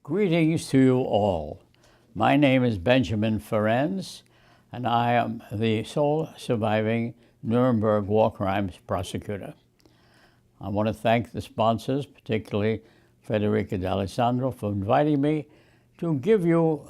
Greetings to you all. My name is Benjamin Ferencz, and I am the sole surviving Nuremberg war crimes prosecutor. I want to thank the sponsors, particularly Federica D'Alessandro, for inviting me to give you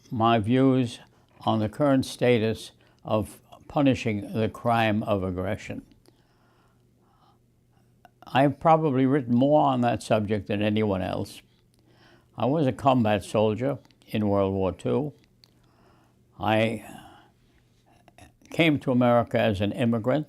my views on the current status of punishing the crime of aggression. I've probably written more on that subject than anyone else. I was a combat soldier in World War II. I came to America as an immigrant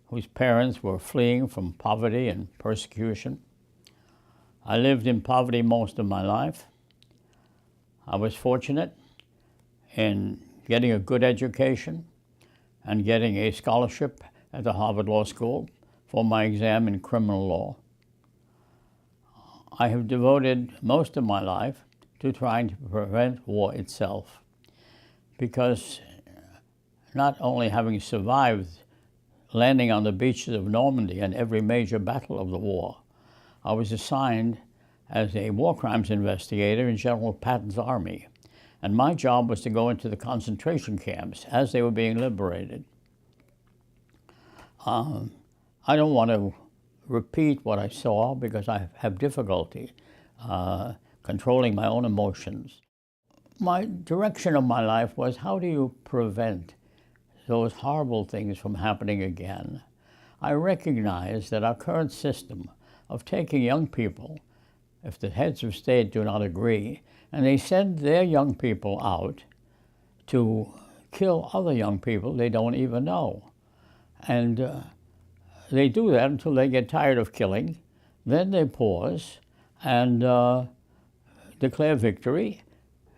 whose parents were fleeing from poverty and persecution. I lived in poverty most of my life. I was fortunate in getting a good education and getting a scholarship at the Harvard Law School for my exam in criminal law. I have devoted most of my life to trying to prevent war itself, because not only having survived landing on the beaches of Normandy and every major battle of the war, I was assigned as a war crimes investigator in General Patton's army. And my job was to go into the concentration camps as they were being liberated. I don't want to repeat what I saw because I have difficulty controlling my own emotions. My direction of my life was, how do you prevent those horrible things from happening again? I recognize that our current system of taking young people, if the heads of state do not agree, and they send their young people out to kill other young people they don't even know. And they do that until they get tired of killing. Then they pause and declare victory,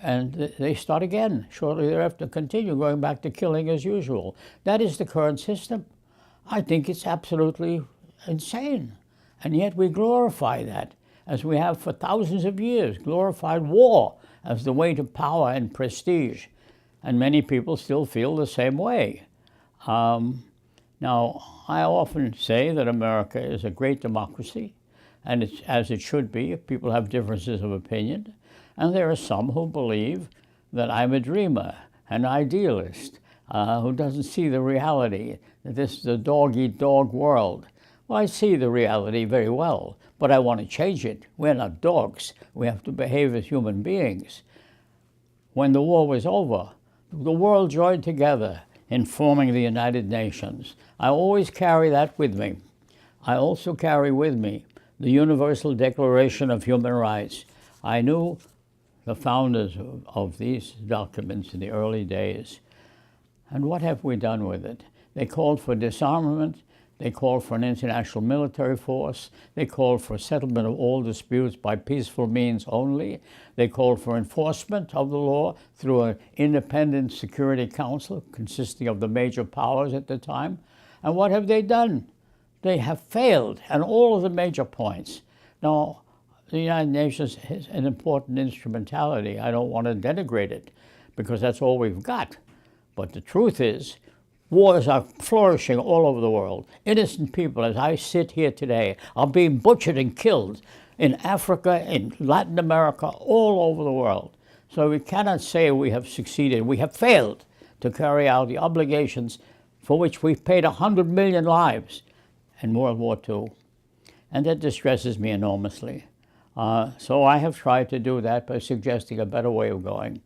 and they start again. Shortly thereafter, continue going back to killing as usual. That is the current system. I think it's absolutely insane. And yet we glorify that, as we have for thousands of years, glorified war as the way to power and prestige. And many people still feel the same way. Now, I often say that America is a great democracy, and it's as it should be. People have differences of opinion, and there are some who believe that I'm a dreamer, an idealist, who doesn't see the reality, that this is a dog-eat-dog world. Well, I see the reality very well, but I want to change it. We're not dogs. We have to behave as human beings. When the war was over, the world joined together in forming the United Nations. I always carry that with me. I also carry with me the Universal Declaration of Human Rights. I knew the founders of these documents in the early days. And what have we done with it? They called for disarmament. They called for an international military force. They called for settlement of all disputes by peaceful means only. They called for enforcement of the law through an independent Security Council consisting of the major powers at the time. And what have they done? They have failed on all of the major points. Now, the United Nations is an important instrumentality. I don't want to denigrate it, because that's all we've got. But the truth is, wars are flourishing all over the world. Innocent people, as I sit here today, are being butchered and killed in Africa, in Latin America, all over the world. So we cannot say we have succeeded. We have failed to carry out the obligations for which we've paid 100 million lives in World War II. And that distresses me enormously. So I have tried to do that by suggesting a better way of going.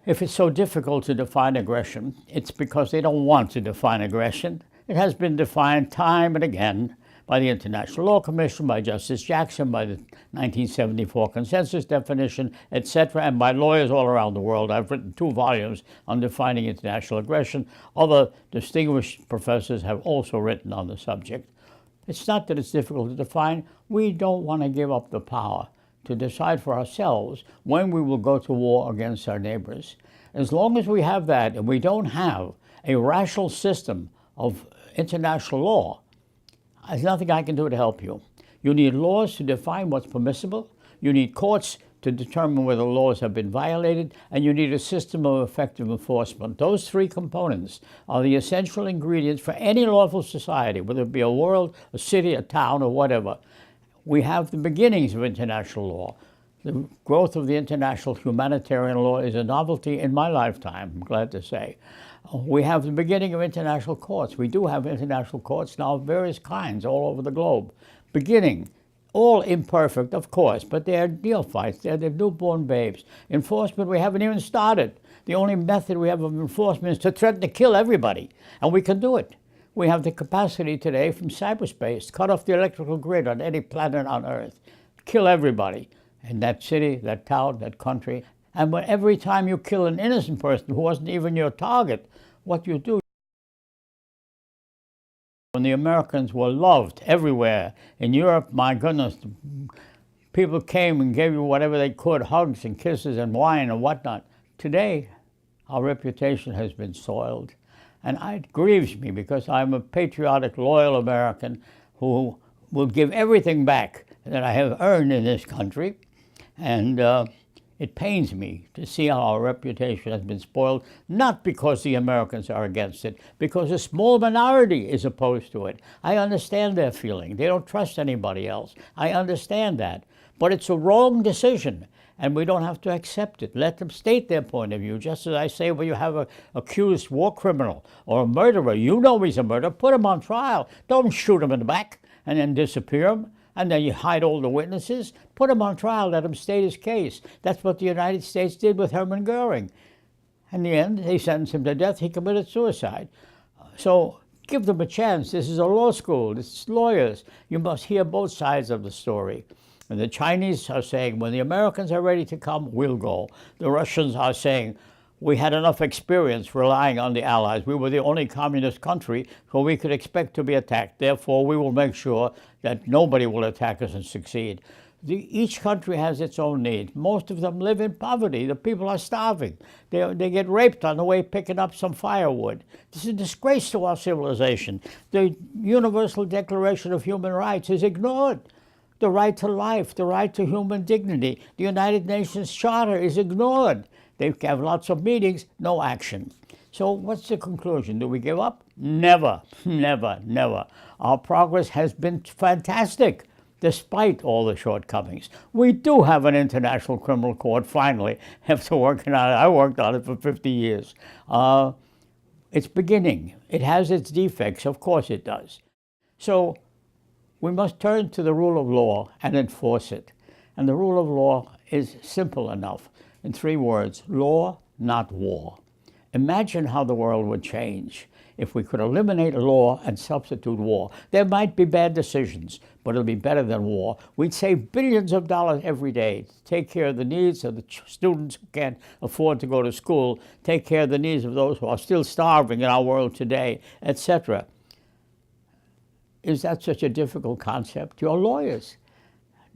If it's so difficult to define aggression, it's because they don't want to define aggression. It has been defined time and again by the International Law Commission, by Justice Jackson, by the 1974 consensus definition, etc., and by lawyers all around the world. I've written 2 volumes on defining international aggression. Other distinguished professors have also written on the subject. It's not that it's difficult to define. We don't want to give up the power to decide for ourselves when we will go to war against our neighbors. As long as we have that, and we don't have a rational system of international law, there's nothing I can do to help you. You need laws to define what's permissible. You need courts to determine whether laws have been violated, and you need a system of effective enforcement. Those 3 components are the essential ingredients for any lawful society, whether it be a world, a city, a town, or whatever. we have the beginnings of international law. The growth of the international humanitarian law is a novelty in my lifetime, I'm glad to say. We have the beginning of international courts. We do have international courts now of various kinds all over the globe. Beginning, all imperfect, of course, but they're neophytes, they're newborn babes. Enforcement, we haven't even started. The only method we have of enforcement is to threaten to kill everybody, and we can do it. We have the capacity today from cyberspace, cut off the electrical grid on any planet on Earth, kill everybody in that city, that town, that country. And every time you kill an innocent person who wasn't even your target, what you do. When the Americans were loved everywhere, in Europe, my goodness, people came and gave you whatever they could, hugs and kisses and wine and whatnot. Today, our reputation has been soiled. And it grieves me because I'm a patriotic, loyal American who will give everything back that I have earned in this country. And it pains me to see how our reputation has been spoiled, not because the Americans are against it, because a small minority is opposed to it. I understand their feeling. They don't trust anybody else. I understand that. But it's a wrong decision, and we don't have to accept it. Let them state their point of view, just as I say when you have an accused war criminal or a murderer, you know he's a murderer, put him on trial. Don't shoot him in the back and then disappear him. And then you hide all the witnesses, put him on trial, let him state his case. That's what the United States did with Hermann Goering. In the end, they sentenced him to death. He committed suicide. So give them a chance. This is a law school. This is lawyers. You must hear both sides of the story. And the Chinese are saying, when the Americans are ready to come, we'll go. The Russians are saying, we had enough experience relying on the Allies. We were the only communist country where we could expect to be attacked. Therefore, we will make sure that nobody will attack us and succeed. Each country has its own needs. Most of them live in poverty. The people are starving. They get raped on the way picking up some firewood. This is a disgrace to our civilization. The Universal Declaration of Human Rights is ignored. The right to life, the right to human dignity, the United Nations Charter is ignored. They have lots of meetings, no action. So what's the conclusion? Do we give up? Never, never, never. Our progress has been fantastic, despite all the shortcomings. We do have an international criminal court, finally, after working on it. I worked on it for 50 years. It's beginning. It has its defects, of course it does. So we must turn to the rule of law and enforce it. And the rule of law is simple enough. In 3 words, law, not war. Imagine how the world would change if we could eliminate law and substitute war. There might be bad decisions, but it'll be better than war. We'd save billions of dollars every day to take care of the needs of the students who can't afford to go to school, take care of the needs of those who are still starving in our world today, etc. Is that such a difficult concept? You're lawyers.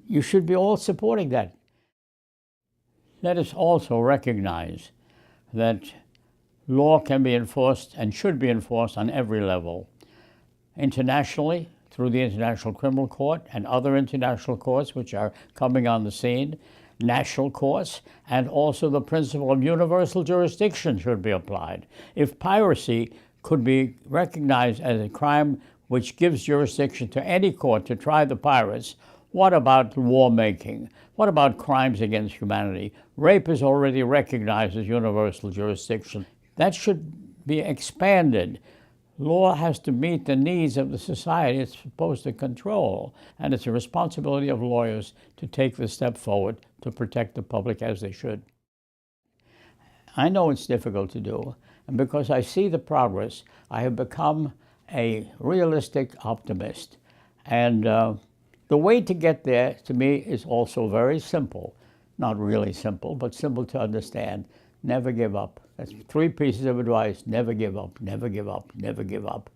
You should be all supporting that. Let us also recognize that law can be enforced and should be enforced on every level. Internationally, through the International Criminal Court and other international courts which are coming on the scene, national courts, and also the principle of universal jurisdiction should be applied. If piracy could be recognized as a crime which gives jurisdiction to any court to try the pirates, what about war making? What about crimes against humanity? Rape is already recognized as universal jurisdiction. That should be expanded. Law has to meet the needs of the society it's supposed to control, and it's a responsibility of lawyers to take the step forward to protect the public as they should. I know it's difficult to do, and because I see the progress, I have become a realistic optimist. And the way to get there, to me, is also very simple. Not really simple, but simple to understand. Never give up. That's 3 pieces of advice. Never give up, never give up, never give up.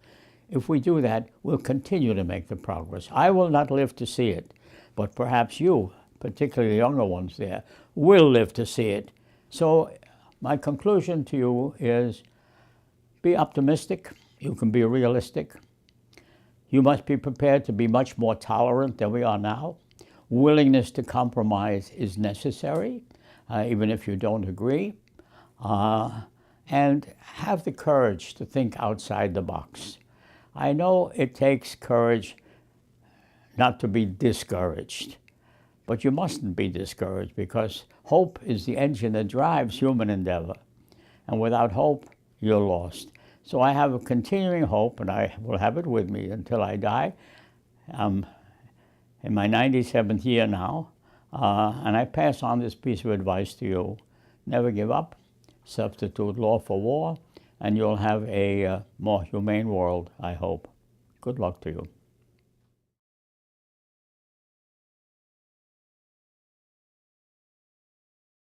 If we do that, we'll continue to make the progress. I will not live to see it, but perhaps you, particularly the younger ones there, will live to see it. So my conclusion to you is be optimistic. You can be realistic. You must be prepared to be much more tolerant than we are now. Willingness to compromise is necessary, even if you don't agree. And have the courage to think outside the box. I know it takes courage not to be discouraged. But you mustn't be discouraged, because hope is the engine that drives human endeavor. And without hope, you're lost. So I have a continuing hope, and I will have it with me until I die. I'm in my 97th year now, and I pass on this piece of advice to you. Never give up, substitute law for war, and you'll have a more humane world, I hope. Good luck to you.